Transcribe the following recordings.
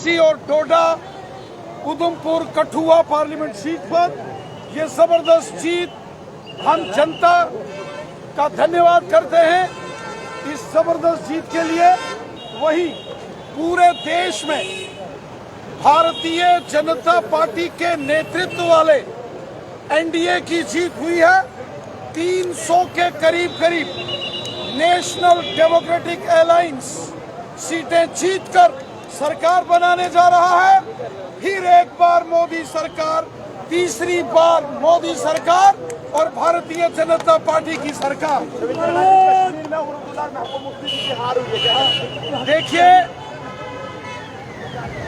रियासी और Doda Udhampur Kathua parliament seat पर ये जबरदस्त जीत, हम जनता का धन्यवाद करते हैं इस जबरदस्त जीत के लिए। वहीं पूरे देश में भारतीय जनता पार्टी के नेतृत्व वाले एनडीए की जीत हुई है। 300 के करीब नेशनल डेमोक्रेटिक अलायंस सीटें जीतकर सरकार बनाने जा रहा है। फिर एक बार मोदी सरकार, तीसरी बार मोदी सरकार और भारतीय जनता पार्टी की सरकार। देखिए,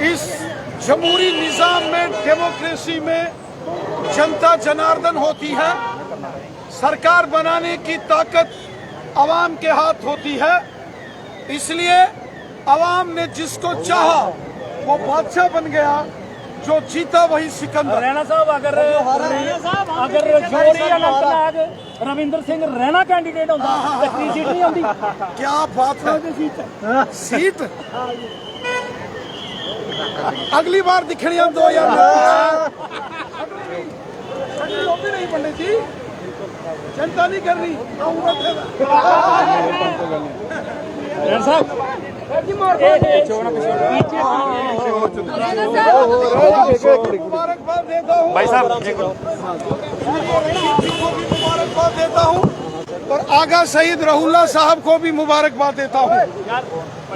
इस जमहूरी निजाम में, डेमोक्रेसी में जनता जनार्दन होती है। सरकार बनाने की ताकत अवाम के हाथ होती है। इसलिए अवाम ने जिसको चाहा वो बादशाह बन गया, जो जीता वही सिकंदर। रैना साहब अगर जोड़ी अनंतनाग रविंद्र सिंह रैना कैंडिडेट होता तो इतनी सीट नहीं आती। क्या बात है, सीट अगली बार दिखनी हम 2000 नहीं पंडित जी, जनता नहीं कर रही। मुबारकबाद देता हूँ भाई साहब, मुबारकबाद देता हूँ और आगा शहीद रहुल्ला साहब को भी मुबारकबाद देता हूँ।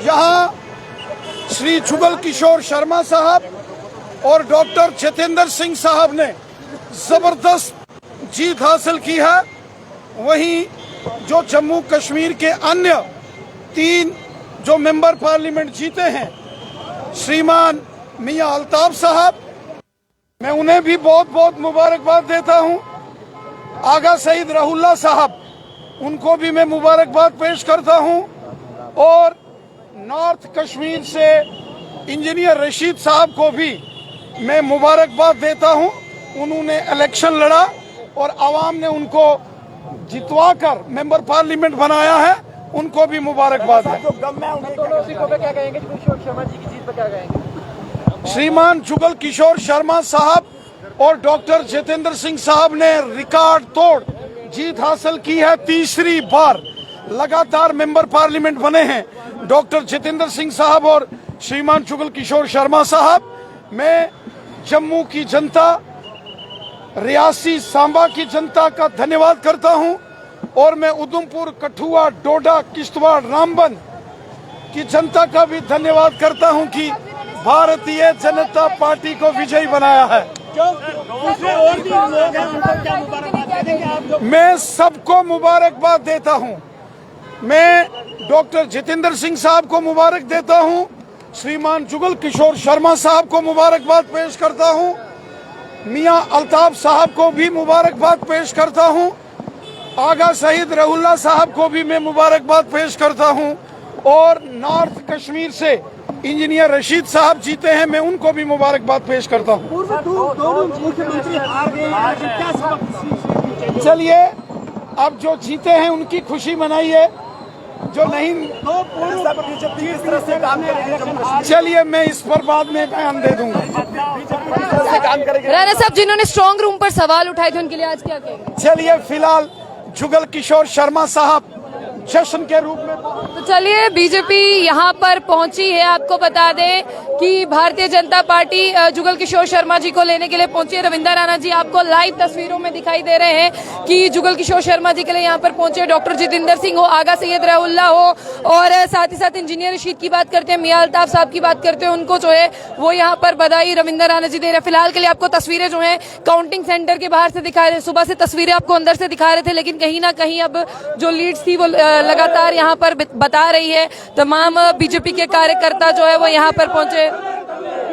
यहाँ श्री जुगल किशोर शर्मा साहब और डॉक्टर जितेंद्र सिंह साहब ने जबरदस्त जीत हासिल की है। वहीं जो जम्मू कश्मीर के अन्य 3 जो मेंबर पार्लियामेंट जीते हैं, श्रीमान मियां अल्ताफ साहब, मैं उन्हें भी बहुत बहुत मुबारकबाद देता हूं। आगा शहीद रहुल्ला साहब, उनको भी मैं मुबारकबाद पेश करता हूं। और नॉर्थ कश्मीर से इंजीनियर रशीद साहब को भी मैं मुबारकबाद देता हूं। उन्होंने इलेक्शन लड़ा और आवाम ने उनको जितवाकर मेंबर पार्लियामेंट बनाया है, उनको भी मुबारकबाद है। श्रीमान जुगल किशोर शर्मा साहब और डॉक्टर जितेंद्र सिंह साहब ने रिकॉर्ड तोड़ जीत हासिल की है। तीसरी बार लगातार मेंबर पार्लियामेंट बने हैं डॉक्टर जितेंद्र सिंह साहब और श्रीमान जुगल किशोर शर्मा साहब। मैं जम्मू की जनता, रियासी सांबा की जनता का धन्यवाद करता हूं और मैं उधमपुर कठुआ डोडा किश्तवाड़ रामबन की जनता का भी धन्यवाद करता हूं कि भारतीय जनता पार्टी को विजयी बनाया है। मैं सबको मुबारकबाद देता हूं। मैं डॉक्टर जितेंद्र सिंह साहब को मुबारक देता हूं, श्रीमान जुगल किशोर शर्मा साहब को मुबारकबाद पेश करता हूं, मियां अल्ताफ साहब को भी मुबारकबाद पेश करता हूं, आगा शहीद रहुल्ला साहब को भी मैं मुबारकबाद पेश करता हूं और नॉर्थ कश्मीर से इंजीनियर रशीद साहब जीते हैं, मैं उनको भी मुबारकबाद पेश करता हूं। चलिए, अब जो जीते हैं उनकी खुशी मनाइए, जो नहीं चलिए मैं इस पर बाद में बयान दे दूंगा। राणा साहब, जिन्होंने स्ट्रॉन्ग रूम पर सवाल उठाए थे, उनके लिए आज क्या कहेंगे? चलिए, फिलहाल जुगल किशोर शर्मा साहब जश्न के रूप में। तो चलिए, बीजेपी यहाँ पर पहुंची है। आपको बता दें कि भारतीय जनता पार्टी जुगल किशोर शर्मा जी को लेने के लिए पहुंची है। रविंदर राणा जी आपको लाइव तस्वीरों में दिखाई दे रहे हैं कि जुगल किशोर शर्मा जी के लिए यहाँ पर पहुंचे डॉक्टर जितेंद्र सिंह हो, आगा सैयद रहुल्ला हो और साथ ही साथ इंजीनियर रशीद की बात करते हैं, मियां अल्ताफ साहब की बात करते हैं, उनको जो है वो यहाँ पर बधाई रविंदर राणा जी दे रहे हैं। फिलहाल के लिए आपको तस्वीरें जो है काउंटिंग सेंटर के बाहर से दिखा रहे हैं। सुबह से तस्वीरें आपको अंदर से दिखा रहे थे, लेकिन कहीं ना कहीं अब जो लीड्स थी वो लगातार यहाँ पर बता रही है। तमाम बीजेपी के कार्यकर्ता जो है वो यहाँ पर पहुंचे।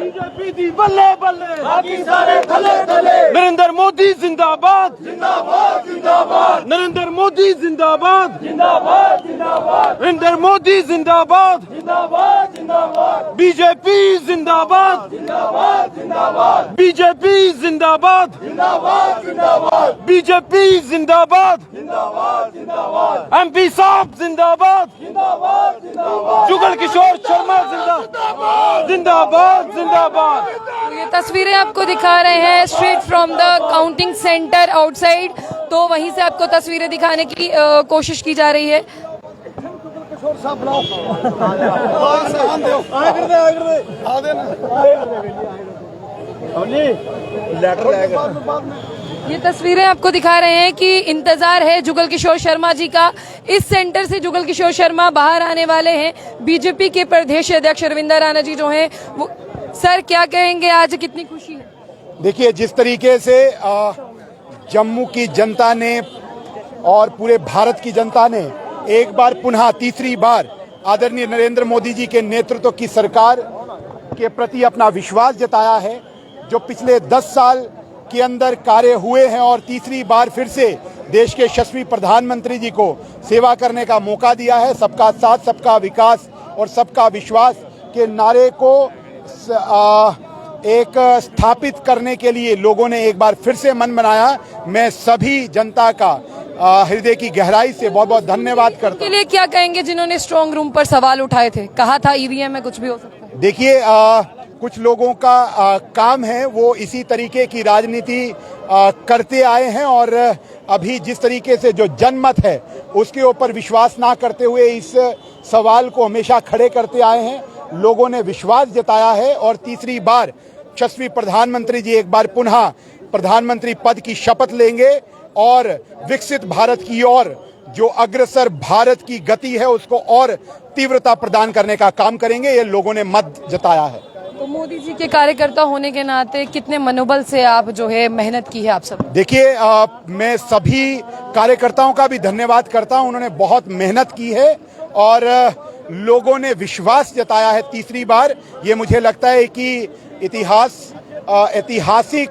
बीजेपी दी बल्ले बल्ले बाकी सारे थले थले नरेंद्र मोदी जिंदाबाद जिंदाबाद जिंदाबाद नरेंद्र मोदी जिंदाबाद जिंदाबाद जिंदाबाद नरेंद्र मोदी जिंदाबाद जिंदाबाद जिंदाबाद बीजेपी जिंदाबाद जिंदाबाद जिंदाबाद बीजेपी जिंदाबाद जिंदाबाद जिंदाबाद बीजेपी जिंदाबाद जिंदाबाद जिंदाबाद एमपी साहब जिंदाबाद जिंदाबाद जिंदाबाद जुगल किशोर शर्मा जिंदाबाद जिंदाबाद जिंदाबाद। तो ये तस्वीरें आपको दिखा रहे हैं straight from the counting centre outside, तो वहीं से आपको तस्वीरें दिखाने की कोशिश की जा रही है। किशोर साहब बुलाओ ये तस्वीरें आपको दिखा रहे हैं कि इंतजार है जुगल किशोर शर्मा जी का। इस सेंटर से जुगल किशोर शर्मा बाहर आने वाले हैं। बीजेपी के प्रदेश अध्यक्ष रविंदर राणा जी जो हैं वो, सर क्या कहेंगे, आज कितनी खुशी है? देखिए, जिस तरीके से जम्मू की जनता ने और पूरे भारत की जनता ने एक बार पुनः तीसरी बार आदरणीय नरेंद्र मोदी जी के नेतृत्व की सरकार के प्रति अपना विश्वास जताया है, जो पिछले 10 साल के अंदर कार्य हुए हैं और तीसरी बार फिर से देश के यशस्वी प्रधानमंत्री जी को सेवा करने का मौका दिया है। सबका साथ, सबका विकास और सबका विश्वास के नारे को एक स्थापित करने के लिए लोगों ने एक बार फिर से मन बनाया। मैं सभी जनता का हृदय की गहराई से बहुत बहुत धन्यवाद करता हूं। के लिए क्या कहेंगे जिन्होंने स्ट्रांग रूम पर सवाल उठाए थे, कहा था ईवीएम में कुछ भी हो सकता है? देखिए, कुछ लोगों का काम है, वो इसी तरीके की राजनीति करते आए हैं और अभी जिस तरीके से जो जनमत है उसके ऊपर विश्वास ना करते हुए इस सवाल को हमेशा खड़े करते आए हैं। लोगों ने विश्वास जताया है और तीसरी बार यशस्वी प्रधानमंत्री जी एक बार पुनः प्रधानमंत्री पद की शपथ लेंगे और विकसित भारत की ओर जो अग्रसर भारत की गति है उसको और तीव्रता प्रदान करने का काम करेंगे। ये लोगों ने मत जताया है। तो मोदी जी के कार्यकर्ता होने के नाते कितने मनोबल से आप जो है मेहनत की है आप सब? देखिए, मैं सभी कार्यकर्ताओं का भी धन्यवाद करता हूं। उन्होंने बहुत मेहनत की है और लोगों ने विश्वास जताया है तीसरी बार। ये मुझे लगता है कि ऐतिहासिक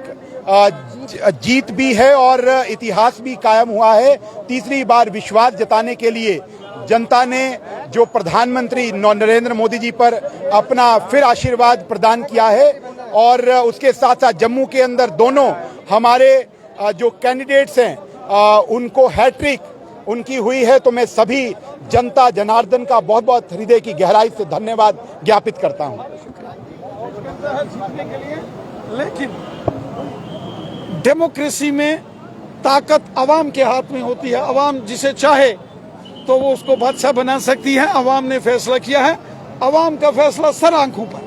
जीत भी है और इतिहास भी कायम हुआ है। तीसरी बार विश्वास जताने के लिए जनता ने जो प्रधानमंत्री नरेंद्र मोदी जी पर अपना फिर आशीर्वाद प्रदान किया है और उसके साथ साथ जम्मू के अंदर दोनों हमारे जो कैंडिडेट्स हैं उनको हैट्रिक उनकी हुई है। तो मैं सभी जनता जनार्दन का बहुत बहुत हृदय की गहराई से धन्यवाद ज्ञापित करता हूं। लेकिन डेमोक्रेसी में ताकत अवाम के हाथ में होती है। अवाम जिसे चाहे तो वो उसको बादशाह बना सकती है। अवाम ने फैसला किया है, अवाम का फैसला सर आंखों पर।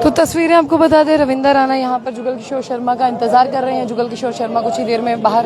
तो तस्वीरें आपको बता दें, रविंदर राणा यहाँ पर जुगल किशोर शर्मा का इंतजार कर रहे हैं। जुगल किशोर शर्मा कुछ ही देर में बाहर